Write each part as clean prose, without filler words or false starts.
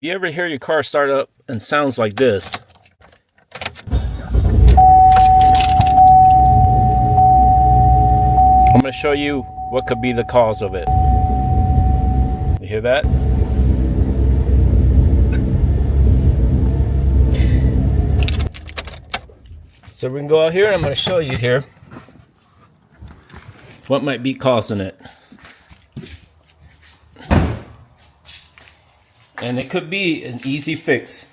You ever hear your car start up and sounds like this? I'm going to show you what could be the cause of it. You hear that? So we can go out here and I'm going to show you here what might be causing it. And it could be an easy fix.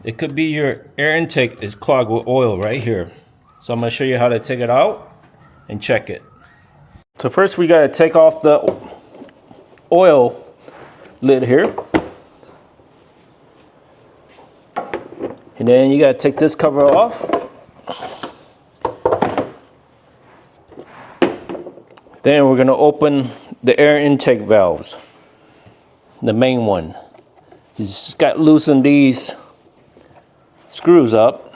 It could be your air intake is clogged with oil right here. So I'm going to show you how to take it out and check it. So first we got to take off the oil lid here. And then you got to take this cover off. Then we're going to open the air intake valves. The main one. You just got to loosen these screws up.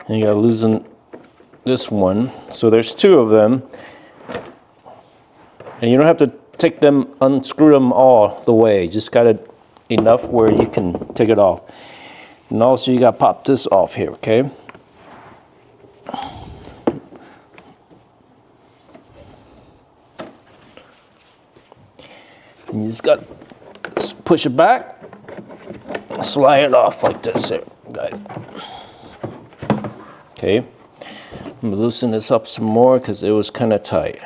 And you got to loosen this one. So there's two of them. And you don't have to take them, unscrew them all the way. Just got it enough where you can take it off. And also you got to pop this off here, okay? And you just got to push it back, slide it off like this here, guys. Okay, I'm gonna loosen this up some more because it was kind of tight.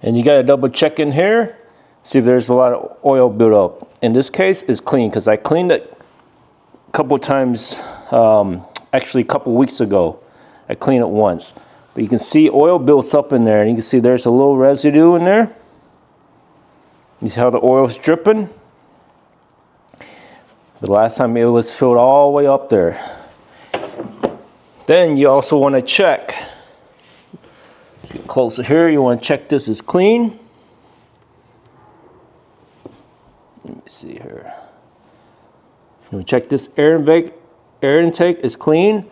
And you got to double check in here, see if there's a lot of oil built up. In this case, it's clean because I cleaned it a couple times, actually a couple weeks ago. I cleaned it once, but you can see oil builds up in there, and you can see there's a little residue in there. You see how the oil is dripping? The last time it was filled all the way up there. Then you also want to check. Let's get closer here. You want to check this is clean. Let me see here. You want to check this air intake is clean,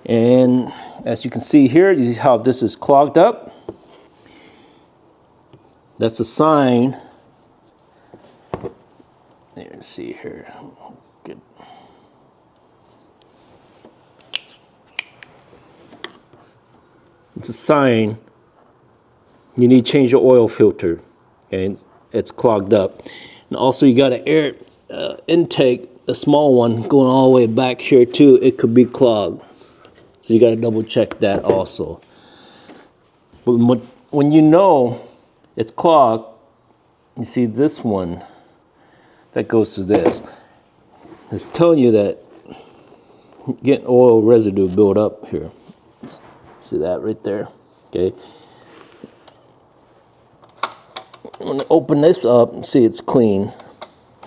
and as you can see here, you see how this is clogged up. That's a sign. Let's see here. Good. It's a sign you need to change your oil filter. Okay, it's clogged up. And also you got an air intake, a small one going all the way back here too. It could be clogged. So you got to double check that also. But when you know it's clogged, you see this one that goes to this. It's telling you that getting oil residue built up here. See that right there? Okay. I'm going to open this up and see it's clean.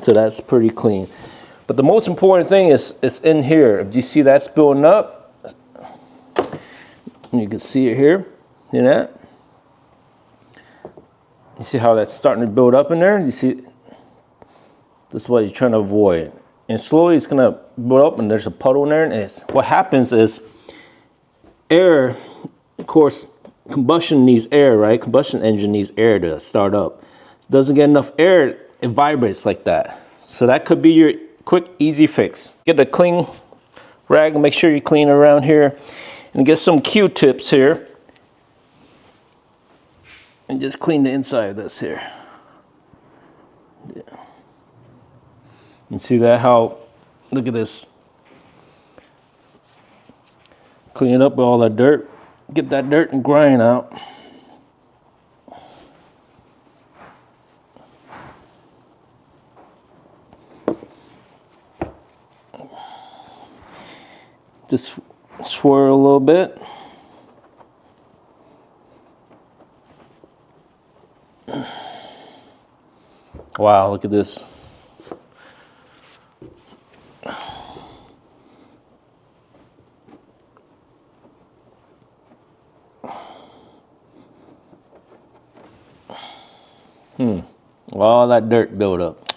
So that's pretty clean. But the most important thing is it's in here. If you see that's building up, you can see it here. See that? You see how that's starting to build up in there? You see, this is what you're trying to avoid. And slowly it's gonna build up and there's a puddle in there. And what happens is air, of course, combustion needs air, right? Combustion engine needs air to start up. If it doesn't get enough air, it vibrates like that. So that could be your quick, easy fix. Get a clean rag and make sure you clean around here. And get some Q-tips here. And just clean the inside of this here. Yeah. You see that how, look at this. Clean it up with all that dirt. Get that dirt and grime out. Just swirl a little bit. Wow, look at this. All that dirt built up.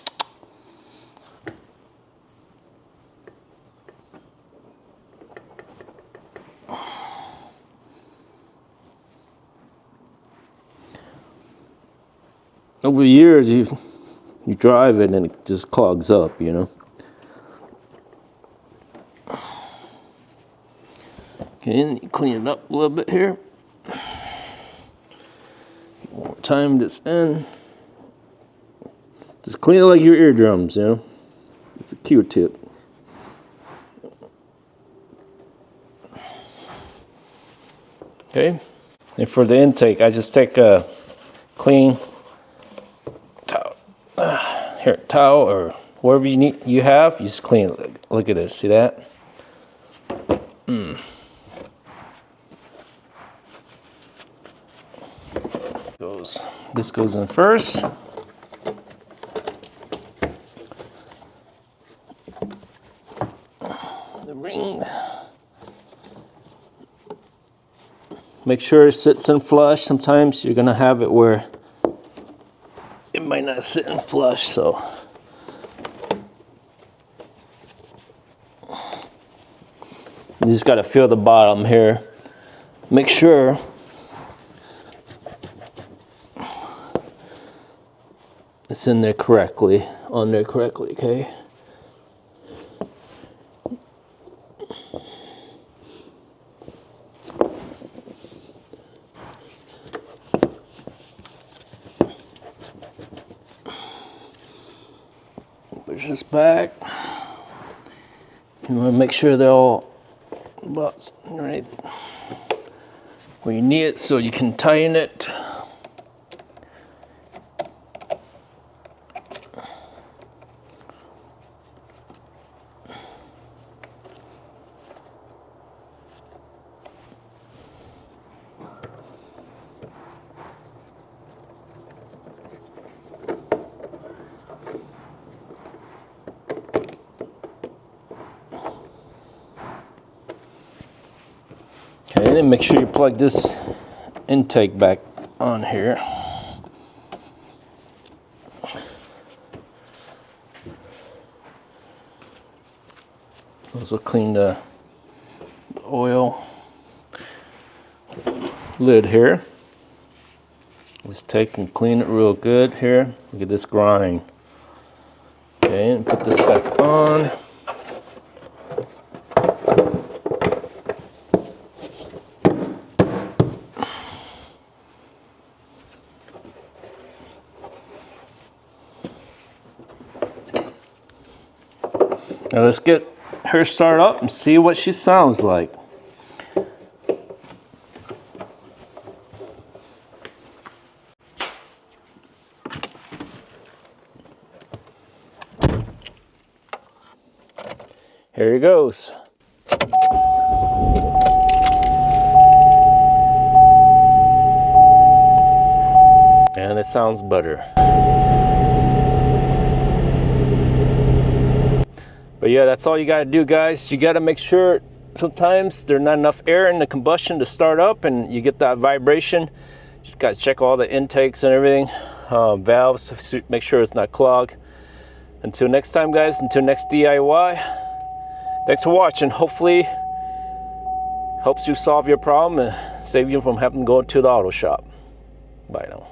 over the years you drive it and it just clogs up, you know. Okay, and you clean it up a little bit here. More time this in. Just clean it like your eardrums, you know. It's a Q-tip. Okay, and for the intake, I just take a clean towel, towel or whatever you have. You just clean it. Look at this. See that? This goes in first. The ring. Make sure it sits in flush. Sometimes you're gonna have it where it might not sit in flush, so you just gotta feel the bottom here. Make sure it's in there correctly, on there correctly, okay? Push this back. You want to make sure they're all about right where you need it so you can tighten it. Okay, and then make sure you plug this intake back on here. Also clean the oil lid here. Just take and clean it real good here. Look at this grind. Okay, and put this back on. Now let's get her started up and see what she sounds like. Here he goes. And it sounds better. But yeah, that's all you gotta do, guys. You gotta make sure sometimes there's not enough air in the combustion to start up and you get that vibration. Just gotta check all the intakes and everything, valves, make sure it's not clogged. Until next time, guys, until next DIY, thanks for watching. Hopefully helps you solve your problem and save you from having to go to the auto shop. Bye now.